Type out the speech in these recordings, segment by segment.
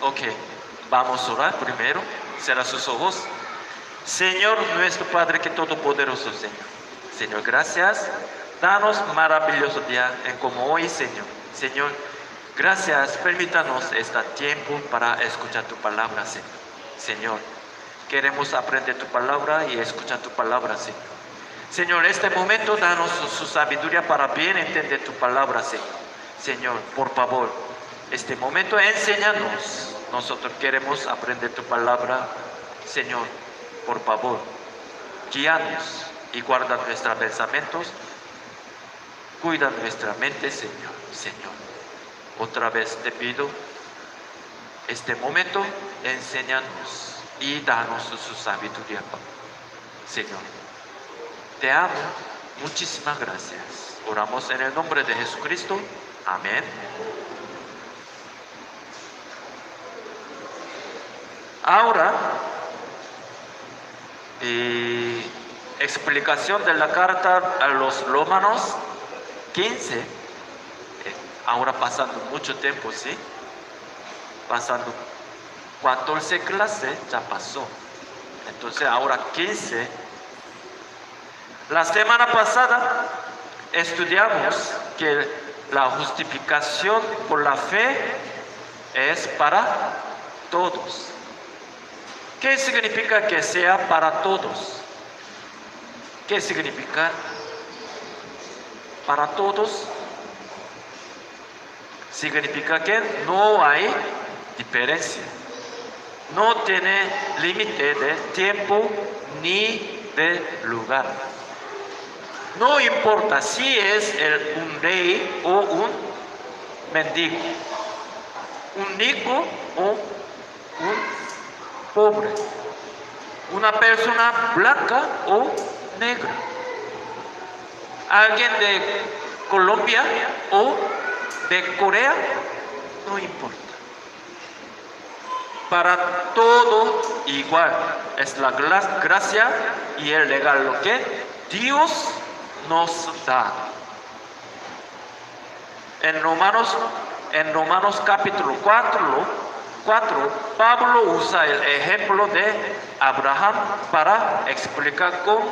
Ok, vamos a orar primero. Cierra sus ojos. Señor, nuestro Padre que todopoderoso, Señor. Señor, gracias. Danos maravilloso día en como hoy, Señor. Señor, gracias. Permítanos este tiempo para escuchar tu palabra, Señor. Señor, queremos aprender tu palabra y escuchar tu palabra, Señor. Señor, este momento danos su sabiduría para bien entender tu palabra, Señor. Señor, por favor, este momento enséñanos. Nosotros queremos aprender tu palabra. Señor, por favor, guíanos y guarda nuestros pensamientos. Cuida nuestra mente, Señor. Señor, otra vez te pido, este momento, enséñanos y danos su sabiduría, Señor. Te amo. Muchísimas gracias. Oramos en el nombre de Jesucristo. Amén. Ahora, explicación de la carta a los Romanos 15. Ahora pasando mucho tiempo, ¿sí? Pasando 14 clases, ya pasó. Entonces ahora 15. La semana pasada estudiamos que la justificación por la fe es para todos. ¿Qué significa que sea para todos? ¿Qué significa para todos? Significa que no hay diferencia. No tiene límite de tiempo ni de lugar. No importa si es un rey o un mendigo, un rico o un pobre, una persona blanca o negra, alguien de Colombia o de Corea, no importa. Para todo igual es la gracia y el regalo que Dios nos da. En Romanos capítulo 4, Pablo usa el ejemplo de Abraham para explicar con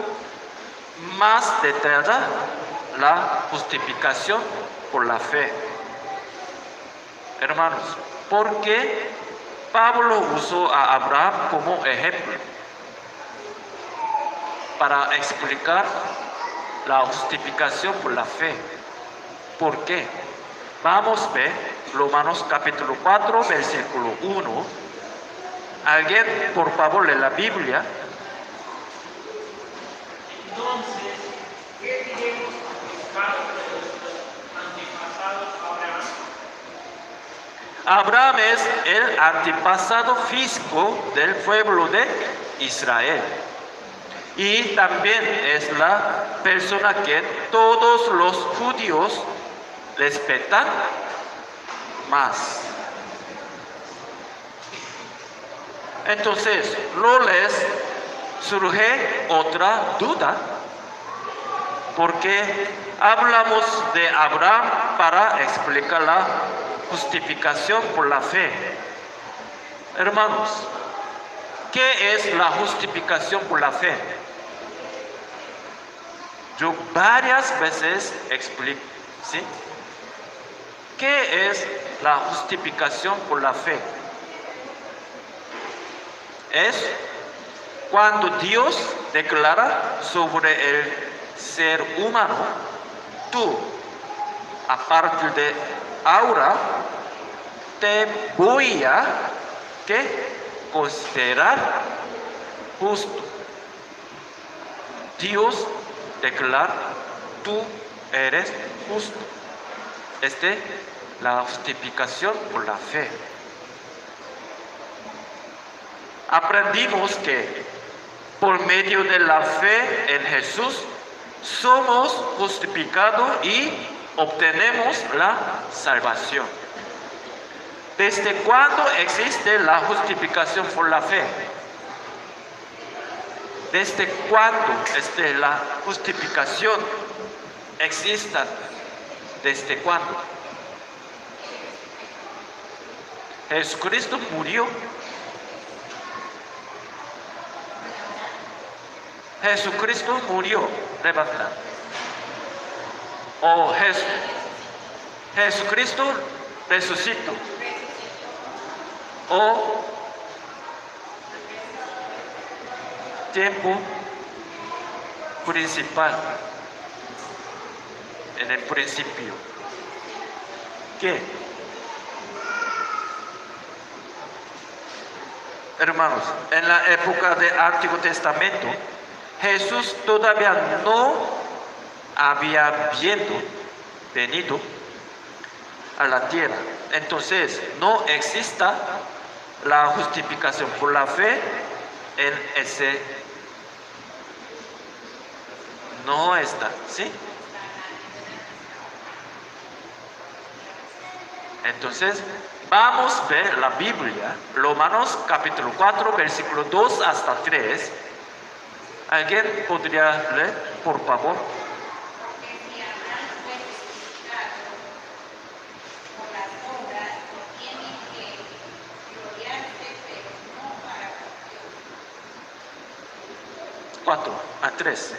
más detalle la justificación por la fe. Hermanos, ¿por qué Pablo usó a Abraham como ejemplo? Para explicar la justificación por la fe. ¿Por qué? Vamos a ver Romanos capítulo 4, versículo 1. ¿Alguien, por favor, lee la Biblia? Entonces, ¿qué diremos acerca de nuestro antepasado Abraham? Abraham es el antepasado físico del pueblo de Israel. Y también es la persona que todos los judíos respetan más. Entonces, no les surge otra duda, porque hablamos de Abraham para explicar la justificación por la fe. Hermanos, ¿qué es la justificación por la fe? Yo varias veces explico, ¿sí? ¿Qué es la justificación por la fe? Es cuando Dios declara sobre el ser humano: tú, a partir de ahora, te voy a considerar justo. Dios declara: tú eres justo. La justificación por la fe. Aprendimos que por medio de la fe en Jesús somos justificados y obtenemos la salvación. ¿Desde cuándo existe la justificación por la fe? ¿Desde cuándo la justificación existe? ¿Desde cuándo? Jesucristo murió. Jesucristo murió, levanta. O Jesucristo resucitó. O tiempo principal. En el principio. ¿Qué? Hermanos, en la época del Antiguo Testamento, Jesús todavía no había venido a la tierra. Entonces, no exista la justificación por la fe en ese. No está, ¿sí? Entonces, vamos a ver la Biblia, Romanos capítulo 4, versículo 2 hasta 3. ¿Alguien podría leer, por favor? Porque si Abraham fue justificado por las obras, tiene que gloriarse, pero no para con Dios. 4 a 3.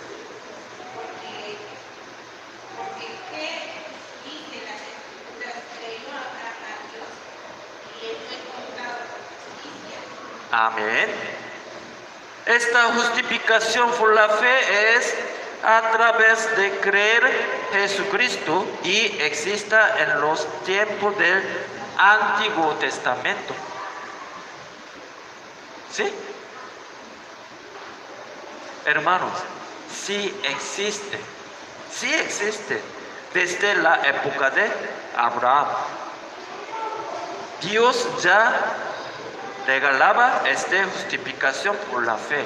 Porque ¿qué dice las Escrituras? Creyó Abraham a Dios y le fue contado por justicia. Amén. Esta justificación por la fe es a través de creer Jesucristo y exista en los tiempos del Antiguo Testamento. ¿Sí? Hermanos, sí existe desde la época de Abraham. Dios ya regalaba esta justificación por la fe.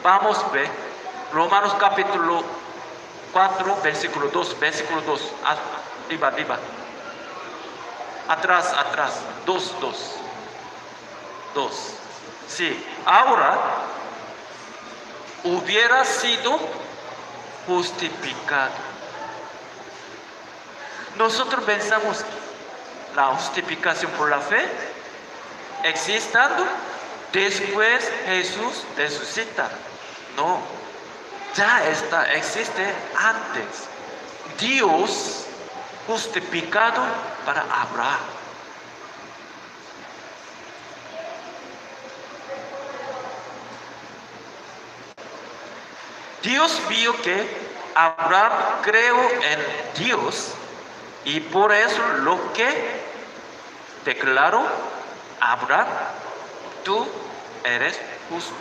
Vamos a ver Romanos capítulo 4, versículo 2, arriba. Atrás, 2. Sí, ahora hubiera sido justificado. Nosotros pensamos la justificación por la fe existando después Jesús resucita. No, ya existe antes. Dios justificado para Abraham. Dios vio que Abraham creó en Dios y por eso lo que declaró Abraham, tú eres justo.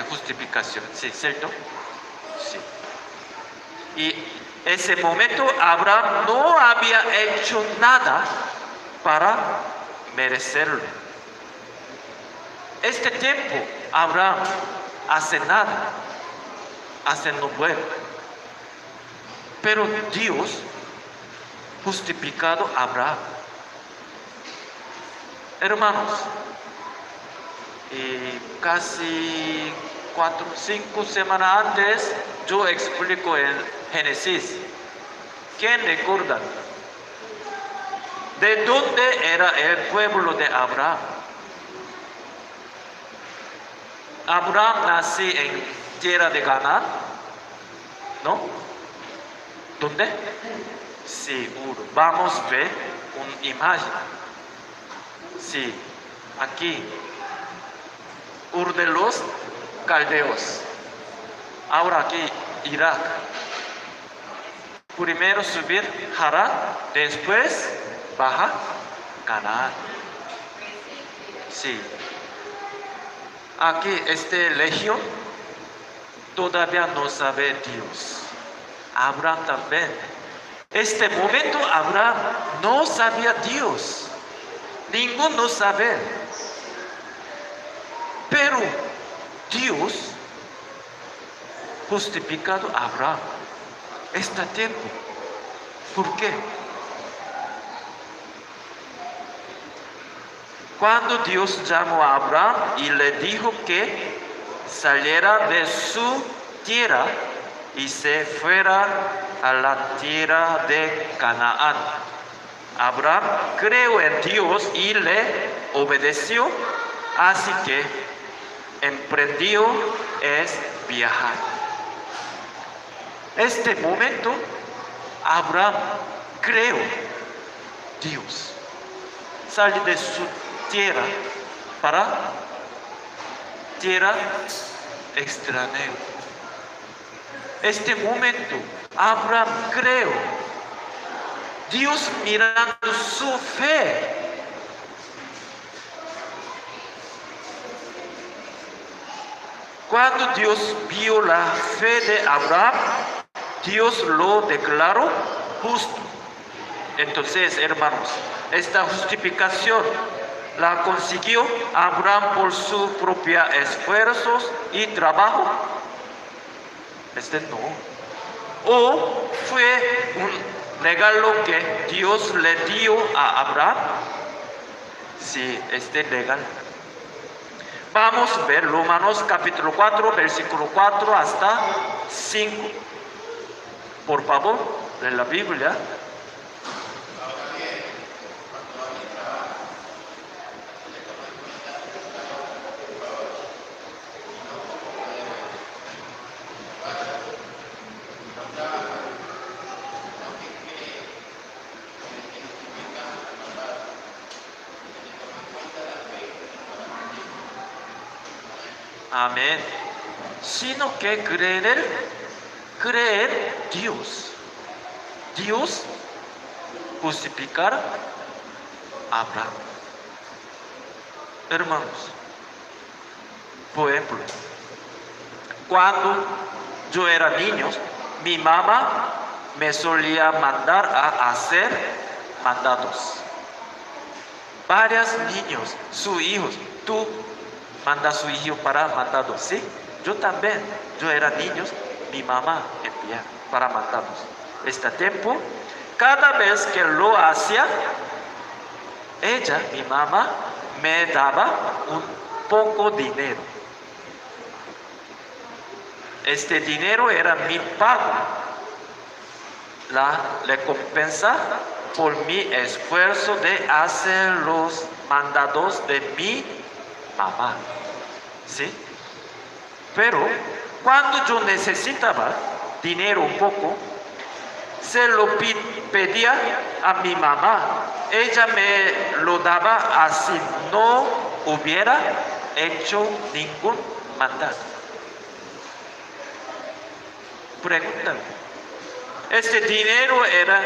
Justificación, ¿sí? ¿Cierto? Sí. Y ese momento Abraham no había hecho nada para merecerlo. Este tiempo Abraham hace nada, hace no bueno. Pero Dios justificado a Abraham. Hermanos, casi 4 o 5 semanas antes yo explico en Génesis. ¿Quién recuerda? ¿De dónde era el pueblo de Abraham? Abraham nació en tierra de Canaán, ¿no? ¿Dónde? Sí, Ur. Vamos a ver una imagen. Sí, aquí. Ur de los caldeos. Ahora aquí, Irak. Primero subir Harán, después baja Canaán. Sí. Aquí, legión, todavía no sabe Dios. Abraham también. Este momento Abraham no sabía Dios. Ninguno sabe. Pero Dios justificado a Abraham. Este tiempo. ¿Por qué? Cuando Dios llamó a Abraham y le dijo que saliera de su tierra y se fuera a la tierra de Canaán. Abraham creyó en Dios y le obedeció, así que emprendió es viajar. Este momento, Abraham creyó Dios. Sale de su tierra para tierra extranjera. Este momento, Abraham creyó. Dios mirando su fe. Cuando Dios vio la fe de Abraham, Dios lo declaró justo. Entonces, hermanos, esta justificación la consiguió Abraham por sus propios esfuerzos y trabajo. No. O fue un regalo que Dios le dio a Abraham. Sí, legal. Vamos a ver Romanos capítulo 4, versículo 4 hasta 5. Por favor, de la Biblia. Amén. Sino que creer Dios. Dios justificar a Abraham. Hermanos, por ejemplo, cuando yo era niño, mi mamá me solía mandar a hacer mandados. Varios niños, sus hijos, tú manda a su hijo para mandados, ¿sí? Yo también, yo era niño, mi mamá envía para mandados. Este tiempo, cada vez que lo hacía, mi mamá, me daba un poco de dinero. Este dinero era mi pago, la recompensa por mi esfuerzo de hacer los mandados de mi mamá. ¿Sí? Pero cuando yo necesitaba dinero un poco, se lo pedía a mi mamá. Ella me lo daba así, no hubiera hecho ningún mandato. Pregúntame. ¿Este dinero era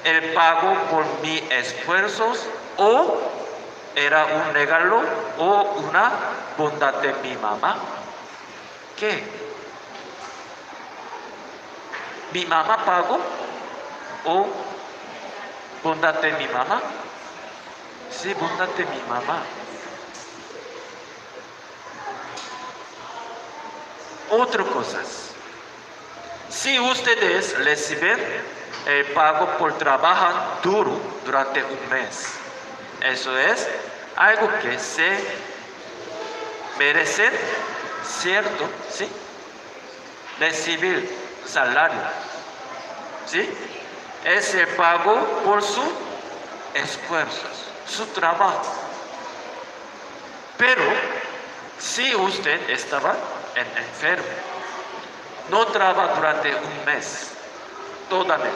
el pago por mis esfuerzos o era un regalo o una bondad de mi mamá? ¿Qué? ¿Mi mamá pagó o bondad de mi mamá? Sí, bondad de mi mamá. Otras cosas. Si ustedes reciben el pago por trabajar duro durante un mes, eso es algo que se merece, ¿cierto? ¿Sí? Recibir salario, ¿sí? Es el pago por sus esfuerzos, su trabajo. Pero si usted estaba enfermo, no trabaja durante un mes, toda mes,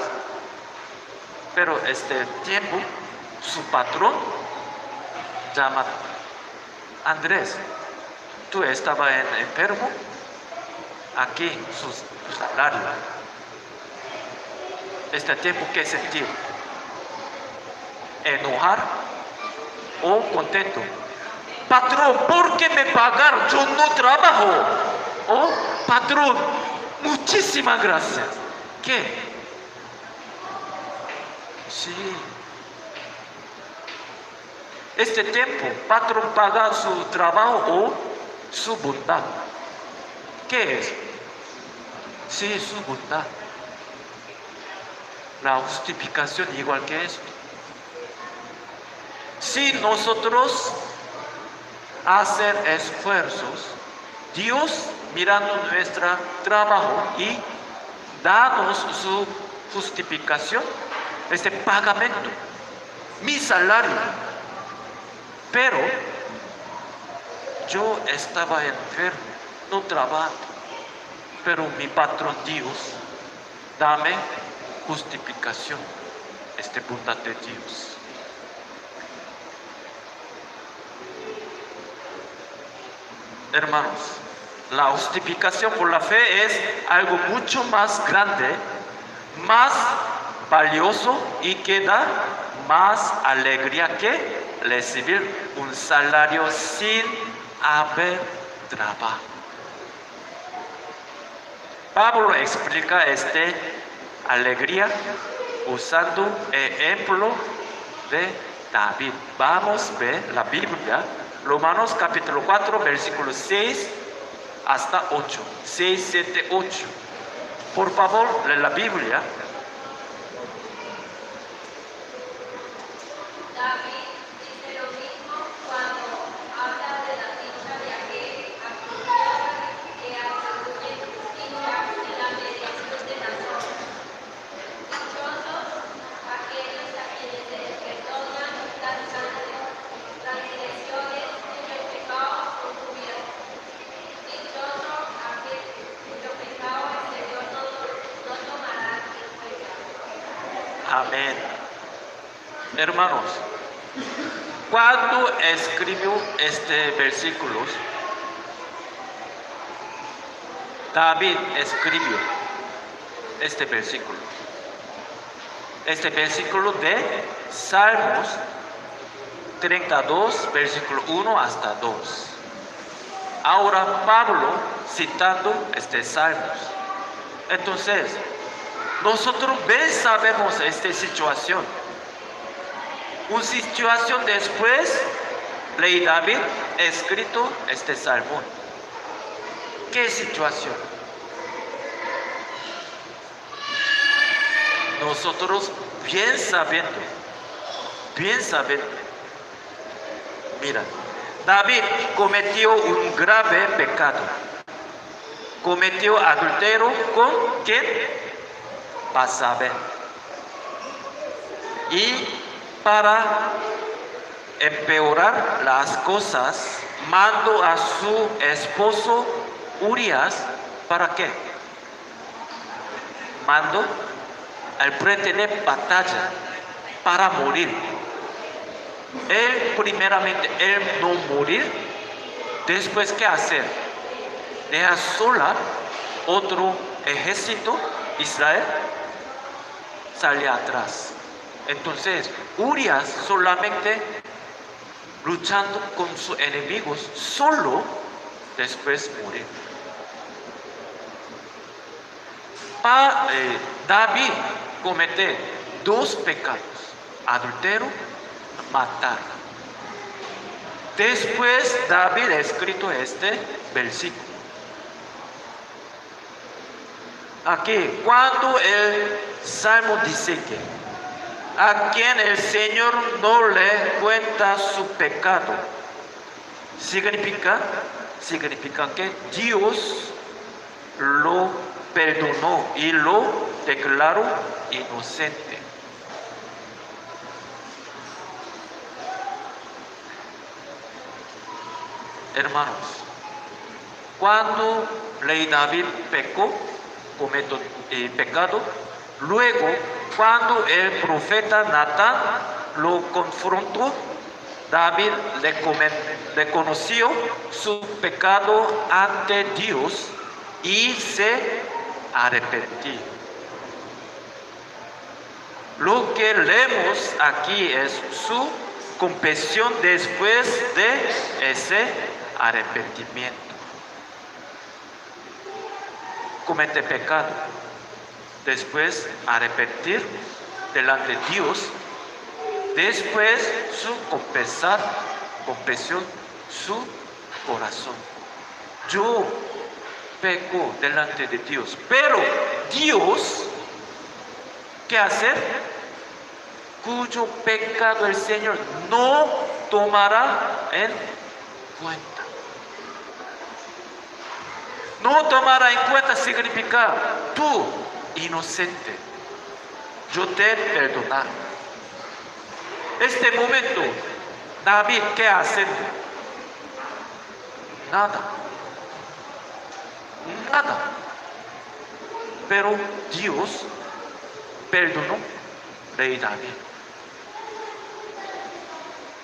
pero este tiempo su patrón llama: Andrés, tú estabas enfermo, aquí su salario. Este tiempo, ¿qué sentir? ¿Enojar o contento? Patrón, ¿por qué me pagaron? Yo no trabajo. Oh, patrón, muchísimas gracias. ¿Qué? Sí. Este tiempo, patrón paga su trabajo o su bondad. ¿Qué es? Sí, su bondad. La justificación igual que esto. Si nosotros hacer esfuerzos, Dios mirando nuestro trabajo y danos su justificación, este pagamento, mi salario. Pero yo estaba enfermo, no trabajo. Pero mi patrón Dios, dame justificación. Este bondad de Dios. Hermanos, la justificación por la fe es algo mucho más grande, más valioso y que da más alegría que recibir un salario sin haber trabajo. Pablo explica esta alegría usando el ejemplo de David. Vamos a ver la Biblia, Romanos capítulo 4, versículos 6 hasta 8. 6, 7, 8. Por favor, lee la Biblia. David dice lo mismo cuando habla de la dicha de aquel a quien que atribuye justicia en la mediación de las obras. Dichosos aquellos a quienes se les perdonan las transgresiones cuyos pecados son cubiertos. Dichoso aquel cuyo pecado el Señor no tomará en cuenta. Amén. Hermanos, cuando escribió este versículo, David escribió este versículo. Este versículo de Salmos 32, versículo 1 hasta 2. Ahora Pablo citando este Salmos. Entonces, nosotros bien sabemos esta situación. Una situación después, Rey David ha escrito este salmo. ¿Qué situación? Nosotros bien sabiendo, mira, David cometió un grave pecado. Cometió adulterio con ¿quién? Batsabé. Y para empeorar las cosas, mandó a su esposo Urias, ¿para qué? Mandó al frente de batalla para morir. Él primeramente, él no morir, después ¿qué hacer? Deja sola otro ejército, Israel, sale atrás. Entonces, Urias solamente luchando con sus enemigos, solo después morir. David comete dos pecados, adulterio, matar. Después David ha escrito este versículo. Aquí, cuando el Salmo dice que a quien el Señor no le cuenta su pecado, significa que Dios lo perdonó y lo declaró inocente. Hermanos, cuando Rey David cometió pecado, luego cuando el profeta Natán lo confrontó, David reconoció su pecado ante Dios y se arrepintió. Lo que leemos aquí es su confesión después de ese arrepentimiento. Comete pecado, después arrepentir delante de Dios, después su confesión, su corazón. Yo peco delante de Dios, pero Dios, ¿qué hacer? Cuyo pecado el Señor no tomará en cuenta. No tomará en cuenta significa tú, inocente, yo te perdonar. este momento, David, ¿qué hace? Nada. Nada. Pero Dios perdonó rey David.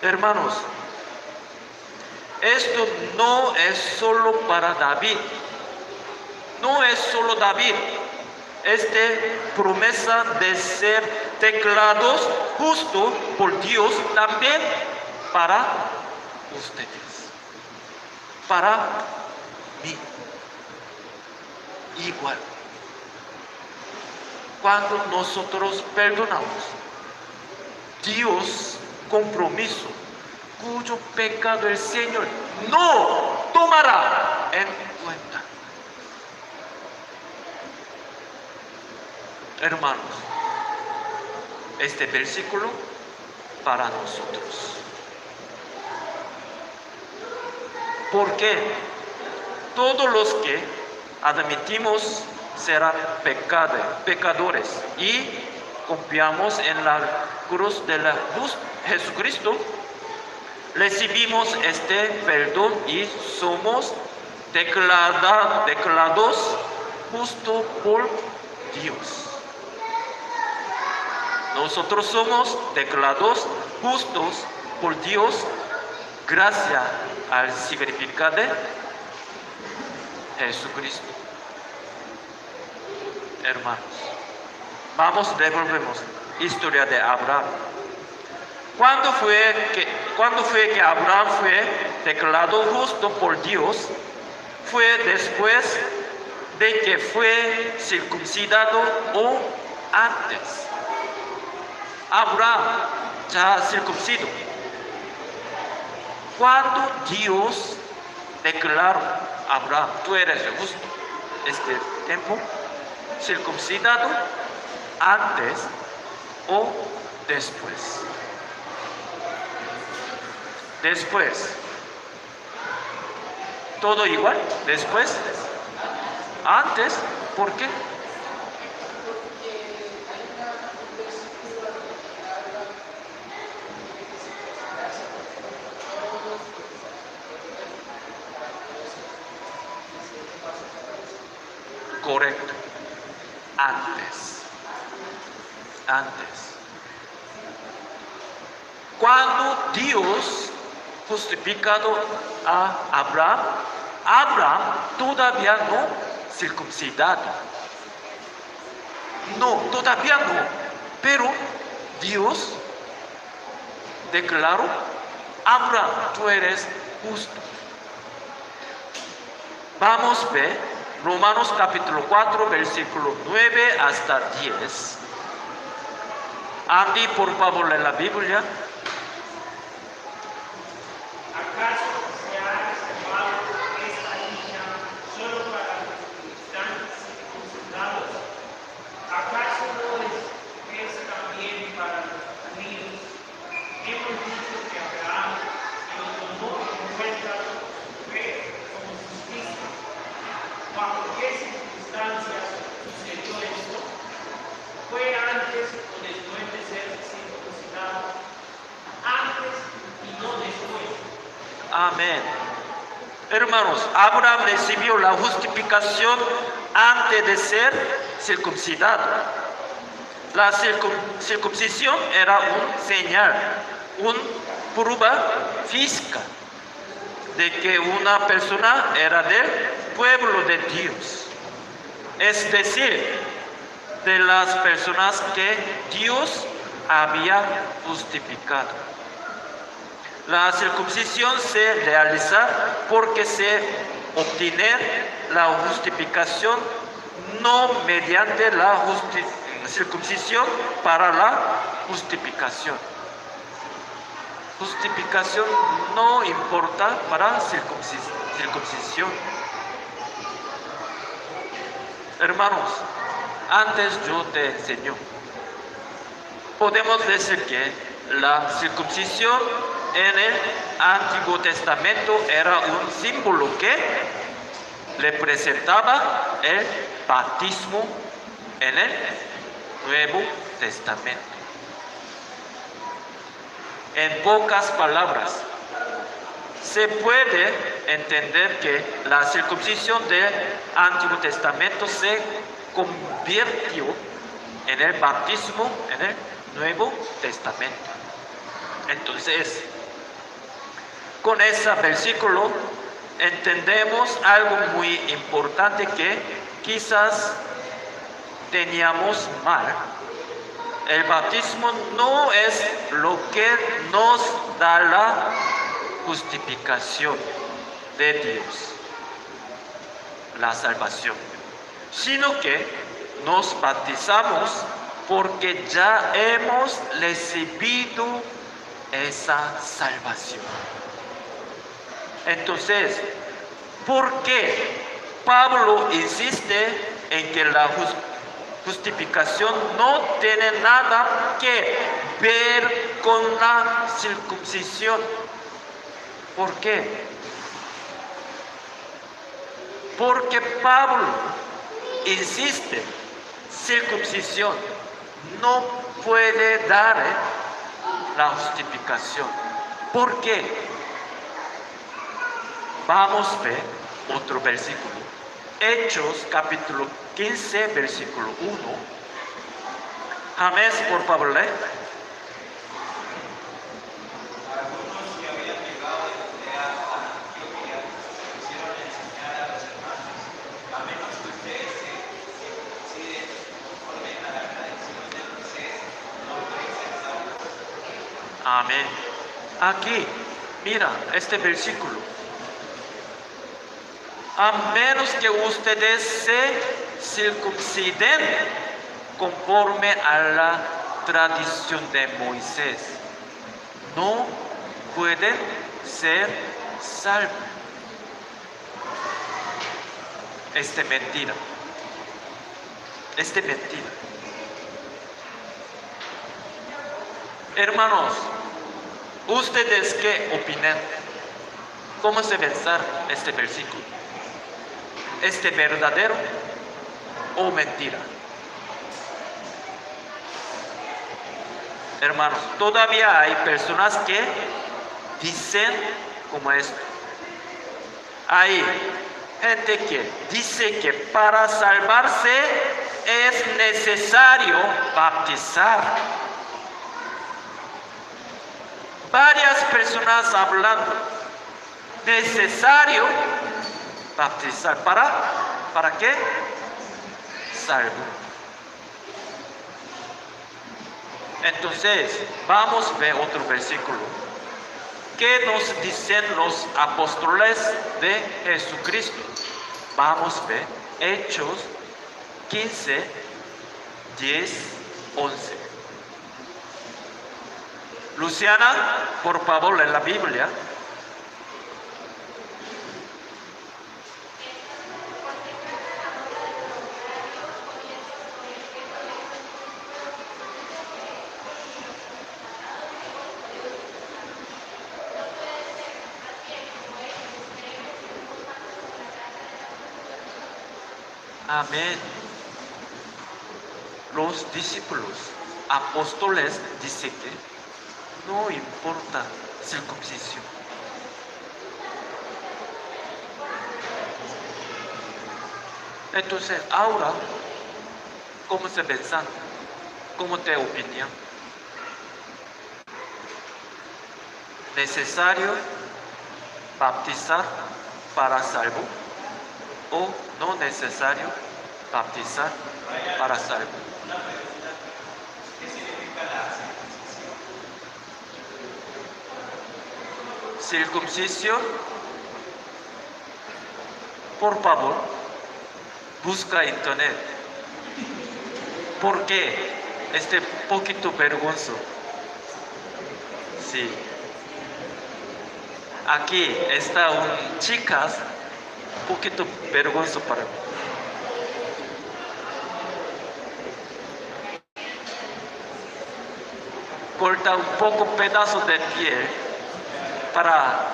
Hermanos, esto no es solo para David. No es solo David. Promesa de ser declarados justos por Dios también para ustedes. Para mí. Igual. Cuando nosotros perdonamos, Dios compromiso cuyo pecado el Señor no tomará en cuenta. Hermanos, este versículo para nosotros. Porque todos los que admitimos serán pecadores y confiamos en la cruz de la Jesucristo, recibimos este perdón y somos declarados justos por Dios. Nosotros somos declarados justos por Dios gracias al significado de Jesucristo. Hermanos, devolvemos historia de Abraham. ¿Cuándo fue que Abraham fue declarado justo por Dios? Fue después de que fue circuncidado o antes. Abraham ya circuncido. Cuando Dios declaró a Abraham, tú eres justo, este tiempo, circuncidado antes o después. Después. Todo igual. Después. Antes. ¿Por qué? Correcto. Antes. Cuando Dios justificado a Abraham todavía no circuncidado. No, todavía no. Pero Dios declaró, Abraham, tú eres justo. Vamos a ver Romanos capítulo 4, versículo 9 hasta 10. Andy, por favor, en la Biblia. ¿Acaso se ha reservado esta dicha solo para los que están circuncidados? ¿Acaso no es también para los judíos? Hemos dicho que Abraham lo tomó en cuenta su fe como justicia. ¿Bajo qué circunstancias sucedió esto? ¿Fue antes o después de ser circuncidado? Antes y no después. Amén. Hermanos, Abraham recibió la justificación antes de ser circuncidado. La circuncisión era un señal, una prueba física de que una persona era del pueblo de Dios. Es decir, de las personas que Dios había justificado. La circuncisión se realiza porque se obtiene la justificación no mediante la circuncisión para la justificación. Justificación no importa para circuncisión. Hermanos, antes yo te enseño. Podemos decir que la circuncisión en el Antiguo Testamento era un símbolo que representaba el bautismo en el Nuevo Testamento. En pocas palabras, se puede entender que la circuncisión del Antiguo Testamento se convirtió en el bautismo en el Nuevo Testamento. Entonces, con ese versículo entendemos algo muy importante que quizás teníamos mal. El bautismo no es lo que nos da la justificación de Dios, la salvación, sino que nos bautizamos porque ya hemos recibido esa salvación. Entonces, ¿por qué Pablo insiste en que la justificación no tiene nada que ver con la circuncisión? ¿Por qué? Porque Pablo insiste, circuncisión no puede dar la justificación. ¿Por qué? Vamos a ver otro versículo. Hechos capítulo 15, versículo 1. James, por favor, lee. Algunos que habían llegado de Judea a Antioquía quisieron enseñar a los hermanos, a menos que ustedes se circunciden conforme a la tradición de Moisés, no pueden ser salvos. Amén. Aquí, mira este versículo. A menos que ustedes se circunciden conforme a la tradición de Moisés, no pueden ser salvos. Esta es mentira. Esta es mentira. Hermanos, ¿ustedes qué opinan? ¿Cómo se pensar este versículo? ¿Este verdadero o mentira? Hermanos, todavía hay personas que dicen como esto. Hay gente que dice que para salvarse es necesario bautizar. Varias personas hablando, necesario bautizar. ¿Para qué? Salvo. Entonces, vamos a ver otro versículo. ¿Qué nos dicen los apóstoles de Jesucristo? Vamos a ver Hechos 15, 10, 11. Luciana, por favor, en la Biblia. Amén. Los discípulos, apóstoles, dicen que no importa circuncisión. Entonces, ahora, ¿cómo se piensa? ¿Cómo te opinión? ¿Necesario bautizar para salvo? ¿O no necesario bautizar para salvo? Una pregunta, ¿qué significa la circuncisión? Circuncisión, por favor, busca internet. Porque este poquito vergonzoso. Sí. Aquí está un chicas, un poquito vergonzoso para mí. Corta un poco pedazo de piel para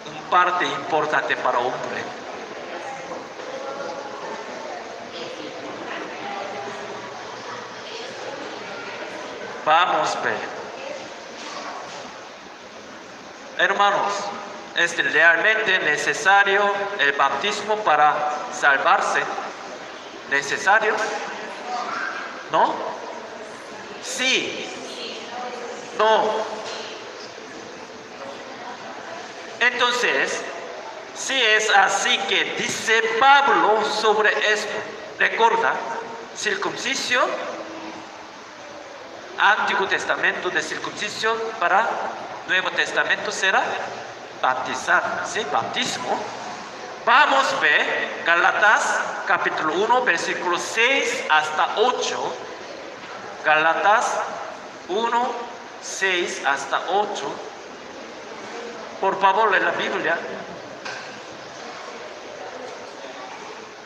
un parte importante para hombre. Vamos a ver. Hermanos, ¿es realmente necesario el bautismo para salvarse? ¿Necesario? ¿No? Sí. No. Entonces, si es así que dice Pablo sobre esto, recuerda, circuncisión, Antiguo Testamento de circuncisión para Nuevo Testamento será bautizar, ¿sí? Bautismo. Vamos a ver Gálatas capítulo 1, versículos 6 hasta 8. Gálatas 1, 6 hasta 8. Por favor, lee la Biblia.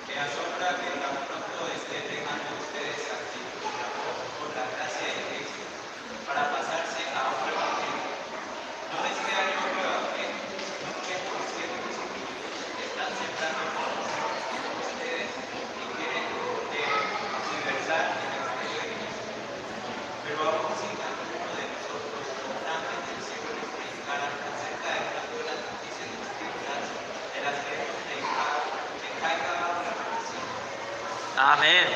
Me asombra que tan pronto estén dejando ustedes aquí por la gracia de Cristo para pasarse a otro evangelio. No es que haya otro evangelio, sino que por ciertos espíritus están sembrando con ustedes y quieren diversar el evangelio de Cristo. Pero aún sin alguno de nosotros, antes del cielo les predicaran acerca de una buena noticia de las tinieblas, de las que hemos caiga la maldición. Amén.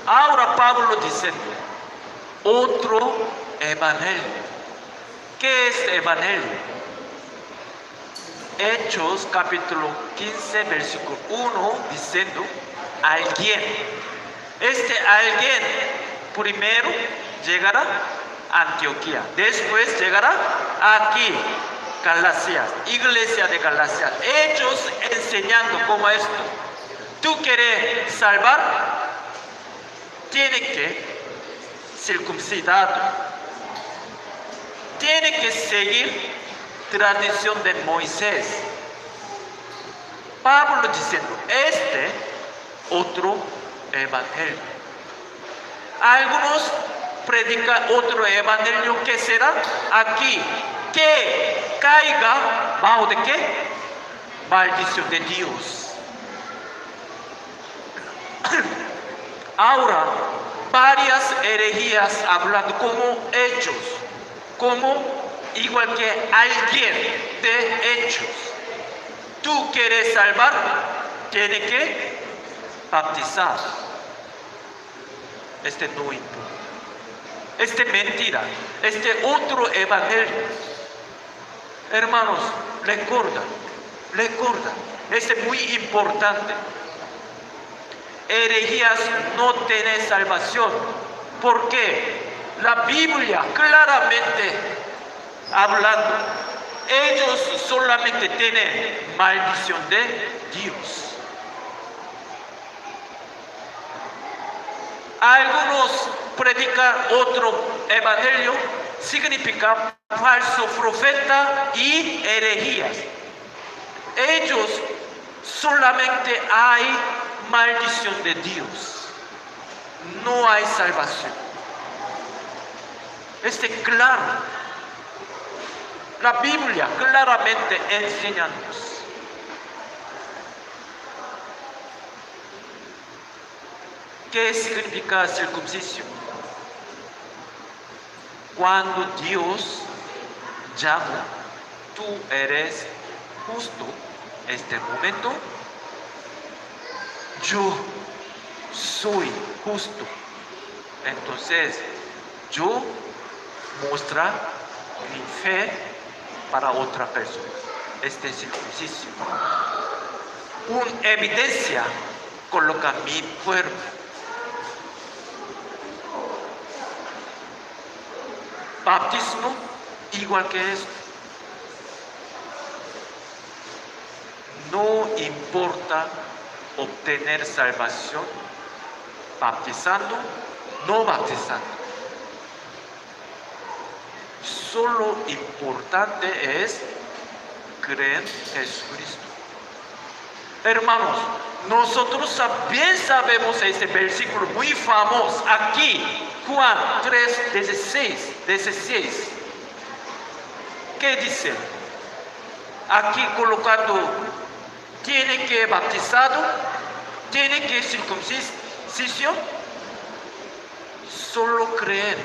Ahora Pablo diciendo, otro evangelio. ¿Qué es evangelio? Hechos capítulo 15, versículo 1, diciendo, alguien. Este alguien primero llegará a Antioquía, después llegará aquí, Galacia, iglesia de Galacia. Ellos enseñando como esto. Tú quieres salvar, tiene que circuncidar, tiene que seguir tradición de Moisés. Pablo diciendo, este otro evangelio. Algunos predican otro evangelio que será aquí, que caiga bajo de qué? Maldición de Dios. Ahora, varias herejías hablando como hechos, como igual que alguien de hechos. Tú quieres salvar, tiene que bautizar. Este no importa. Este mentira. Este otro evangelio. Hermanos, recuerda. Este es muy importante. Herejías no tienen salvación. ¿Por qué? La Biblia claramente hablando, ellos solamente tienen maldición de Dios. Algunos predican otro evangelio, significa falso profeta y herejías. Ellos solamente hay maldición de Dios, no hay salvación. Claro, la Biblia claramente enseñándonos. ¿Qué significa circuncisión? Cuando Dios llama, tú eres justo, este momento, yo soy justo. Entonces, yo muestra mi fe para otra persona. Este circuncisión. Una evidencia coloca mi cuerpo. Bautismo igual que esto. No importa obtener salvación bautizando, no bautizando. Solo importante es creer en Jesucristo. Hermanos, nosotros bien sabemos este versículo muy famoso aquí, Juan 3:16. ¿Qué dice? Aquí colocando, tiene que bautizado, tiene que circuncisión, solo creer.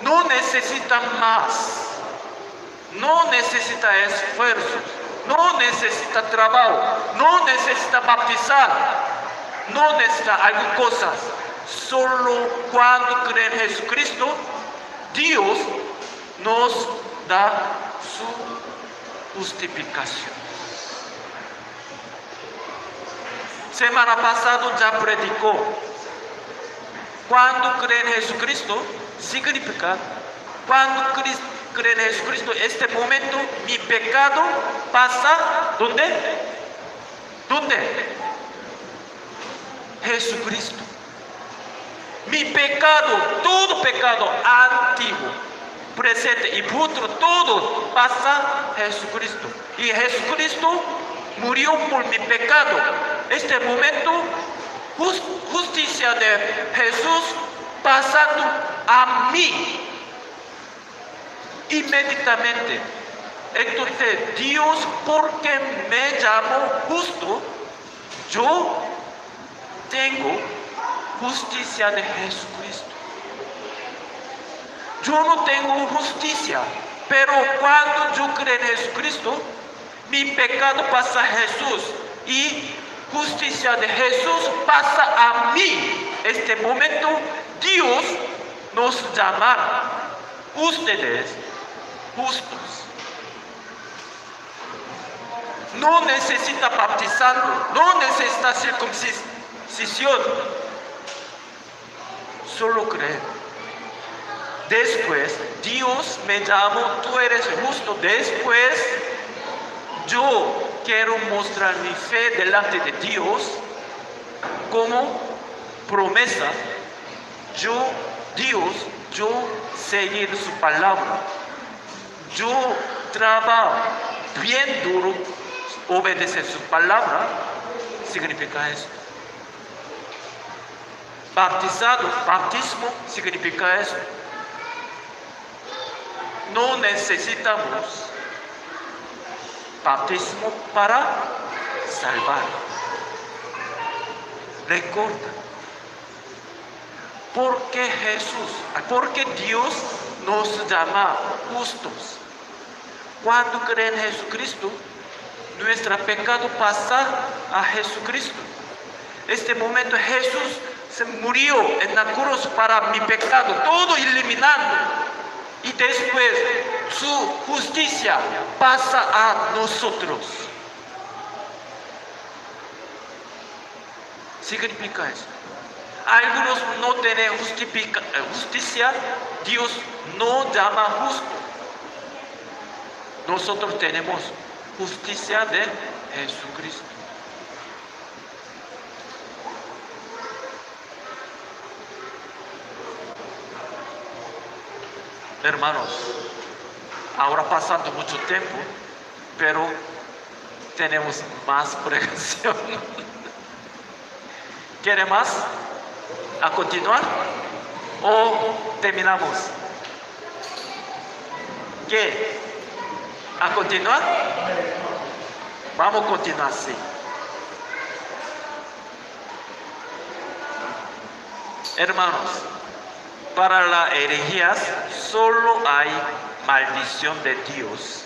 no necesita más, no necesita esfuerzos, no necesita trabajo, no necesita bautizar, no necesita algunas cosas. Solo cuando creen en Jesucristo, Dios nos da su justificación. Semana pasada ya predicó. Cuando creen en Jesucristo, significa, cuando creen en Jesucristo, este momento mi pecado pasa, ¿dónde? ¿Dónde? Jesucristo. Mi pecado, todo pecado antiguo, presente y futuro, todo pasa a Jesucristo. Y Jesucristo murió por mi pecado. Este momento, justicia de Jesús pasando a mí. Inmediatamente. Entonces, Dios, porque me llamó justo, yo tengo justicia de Jesucristo. Yo no tengo justicia, pero cuando yo creo en Jesucristo, mi pecado pasa a Jesús y justicia de Jesús pasa a mí. Este momento Dios nos llama ustedes justos. No necesita bautizarlo, no necesita circuncisión, solo creer. Después Dios me llamó, tú eres justo. Después yo quiero mostrar mi fe delante de Dios como promesa. Yo seguir su palabra. Yo trabajo bien duro, obedecer su palabra, significa eso. Bautismo significa eso. No necesitamos bautismo para salvar. Recuerda, porque Dios nos llama justos. Cuando creen en Jesucristo, nuestro pecado pasa a Jesucristo. Este momento Jesús se murió en la cruz para mi pecado, todo eliminando. Y después su justicia pasa a nosotros. Significa eso. Algunos no tienen justicia, Dios no llama justo. Nosotros tenemos justicia de Jesucristo. Hermanos, ahora pasando mucho tiempo, pero tenemos más predicación. ¿Quiere más? ¿A continuar? ¿O terminamos? ¿Qué? ¿A continuar? Vamos a continuar, sí. Hermanos, para las herejías solo hay maldición de Dios.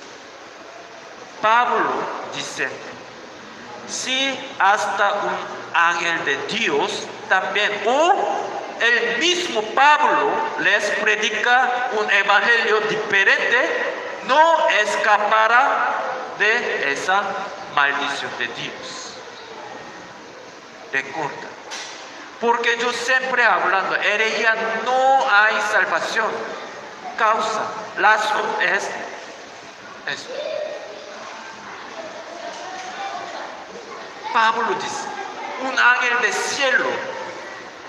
Pablo dice, si hasta un ángel de Dios también, o el mismo Pablo les predica un evangelio diferente, no escapará de esa maldición de Dios. Recuerda. Porque yo siempre hablando, herejía no hay salvación. Causa, razón es esto. Pablo dice, un ángel del cielo,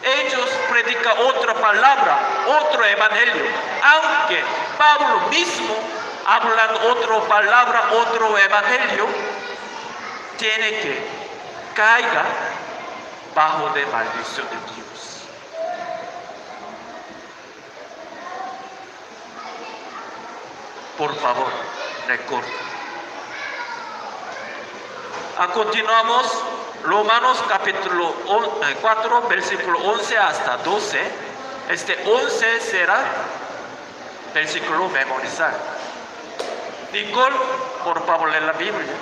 ellos predican otra palabra, otro evangelio, aunque Pablo mismo hablando otra palabra, otro evangelio, tiene que caiga bajo de maldición de Dios. Por favor, recuerda. Continuamos Romanos capítulo 4, versículo 11 hasta 12. Este 11 será versículo memorizar. Nicole, por favor, lee la Biblia.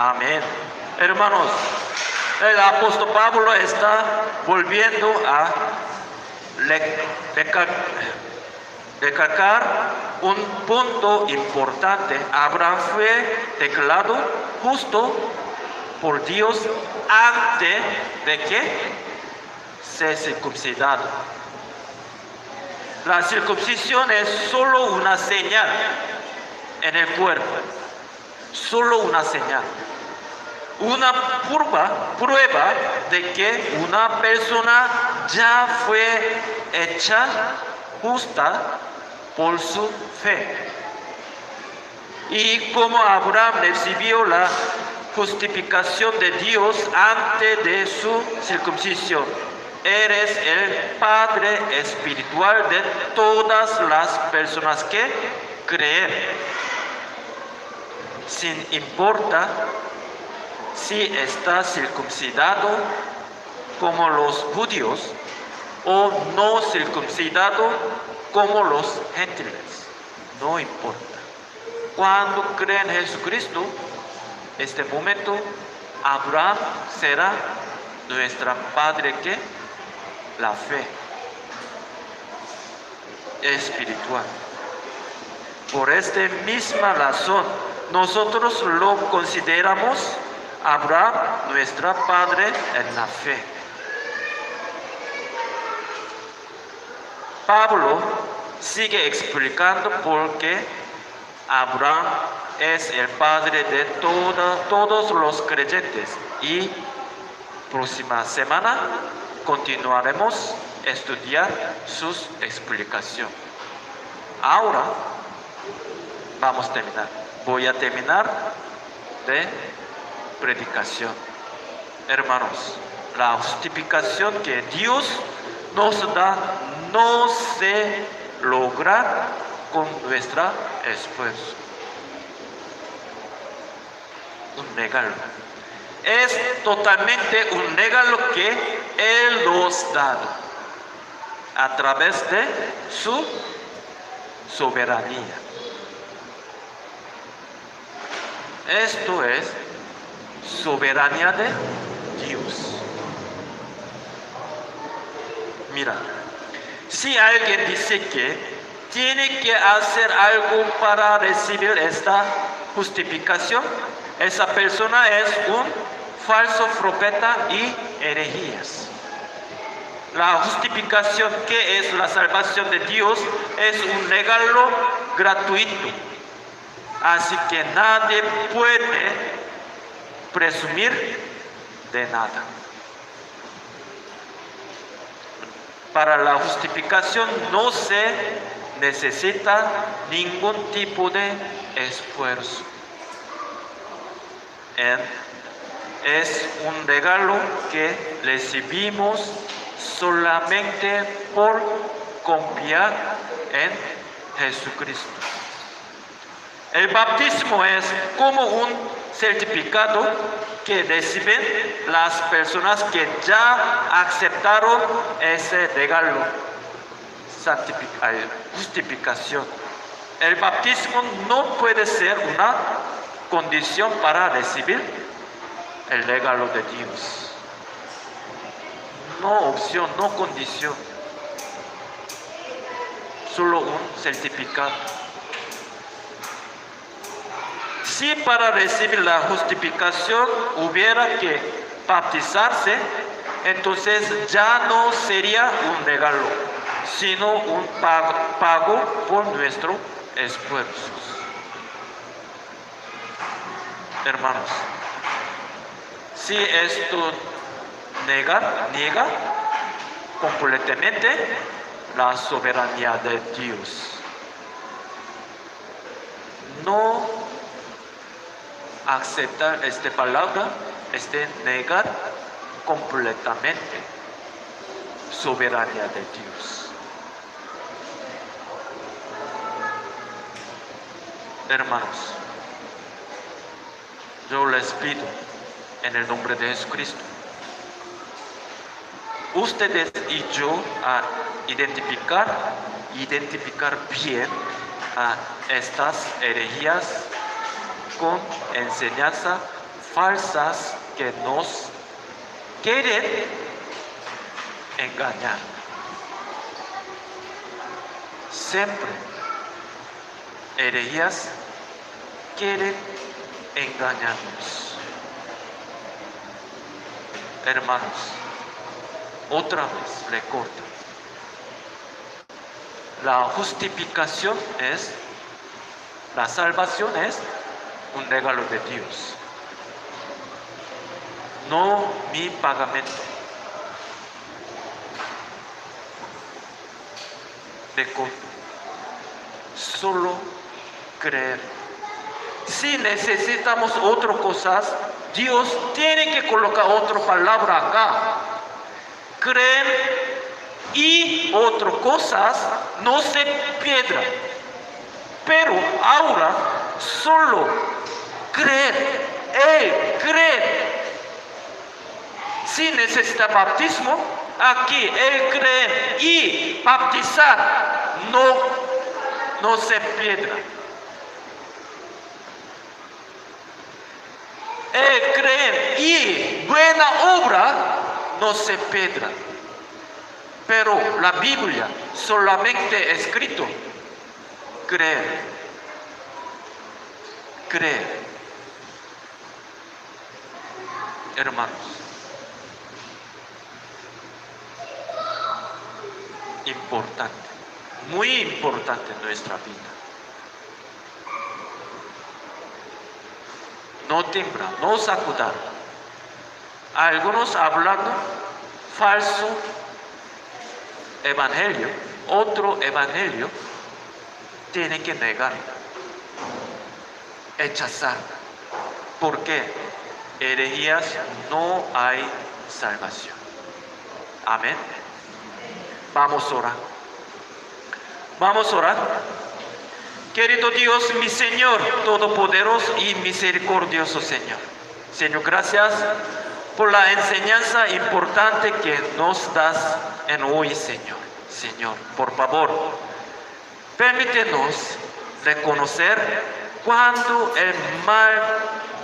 Amén. Hermanos, el apóstol Pablo está volviendo a recalcar un punto importante. Abraham fue declarado justo por Dios antes de que se circuncidara. La circuncisión es solo una señal en el cuerpo, solo una señal. Una prueba de que una persona ya fue hecha justa por su fe. Y como Abraham recibió la justificación de Dios antes de su circuncisión, eres el padre espiritual de todas las personas que creen, sin importar si está circuncidado como los judíos o no circuncidado como los gentiles. No importa. Cuando creen en Jesucristo, este momento, Abraham será nuestra padre que la fe espiritual. Por esta misma razón, nosotros lo consideramos Abraham, nuestro padre en la fe. Pablo sigue explicando por qué Abraham es el padre de todos los creyentes, y próxima semana continuaremos a estudiar sus explicaciones. Ahora vamos a terminar. Voy a terminar de predicación. Hermanos, la justificación que Dios nos da no se logra con nuestro esfuerzo. Un regalo. Es totalmente un regalo que Él nos da a través de su soberanía. Esto es soberanía de Dios. Mira, si alguien dice que tiene que hacer algo para recibir esta justificación, esa persona es un falso profeta y herejías. La justificación, que es la salvación de Dios, es un regalo gratuito. Así que nadie puede presumir de nada. Para la justificación no se necesita ningún tipo de esfuerzo. Es un regalo que recibimos solamente por confiar en Jesucristo. El bautismo es como un certificado que reciben las personas que ya aceptaron ese regalo, justificación. El bautismo no puede ser una condición para recibir el regalo de Dios. No opción, no condición. Solo un certificado. Si para recibir la justificación hubiera que bautizarse, entonces ya no sería un regalo, sino un pago por nuestro esfuerzo. Hermanos, si esto niega completamente la soberanía de Dios. No aceptar esta palabra es de negar completamente soberanía de Dios. Hermanos, yo les pido en el nombre de Jesucristo, ustedes y yo a identificar bien a estas herejías con enseñanza falsas que nos quieren engañar. Siempre herejías quieren engañarnos. Hermanos, otra vez recuerdo, la justificación es, la salvación es un regalo de Dios, no mi pagamento. Recuerdo, solo creer. Si necesitamos otras cosas, Dios tiene que colocar otra palabra acá. Creer y otras cosas no se pierden. Pero ahora solo creer, creer. Si necesita bautismo, aquí el creer y bautizar no se pierde. El creer y buena obra no se pierde. Pero la Biblia solamente escrito creer. Creer. Hermanos, importante, muy importante en nuestra vida. No temblar, no sacudar. Algunos hablando falso evangelio, otro evangelio, tiene que negar, rechazar. Porque herejías no hay salvación. Amén. Vamos a orar. Vamos a orar. Querido Dios, mi Señor, todopoderoso y misericordioso Señor. Señor, gracias por la enseñanza importante que nos das en hoy, Señor. Señor, por favor, permítenos reconocer cuando el mal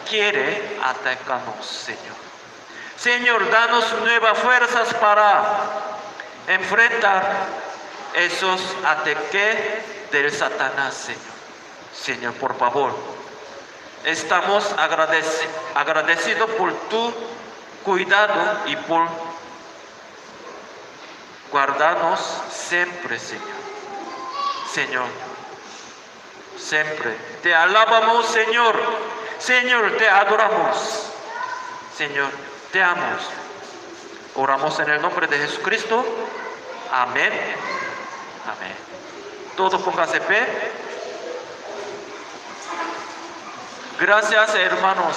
quiere atacarnos, Señor. Señor, danos nuevas fuerzas para enfrentar esos ataques del Satanás, Señor. Señor, por favor, estamos agradecidos por tu cuidado y por guardarnos siempre, Señor. Señor, siempre te alabamos, Señor. Señor, te adoramos. Señor, te amamos. Oramos en el nombre de Jesucristo. Amén. Amén. Todos pónganse de pie. Gracias, hermanos.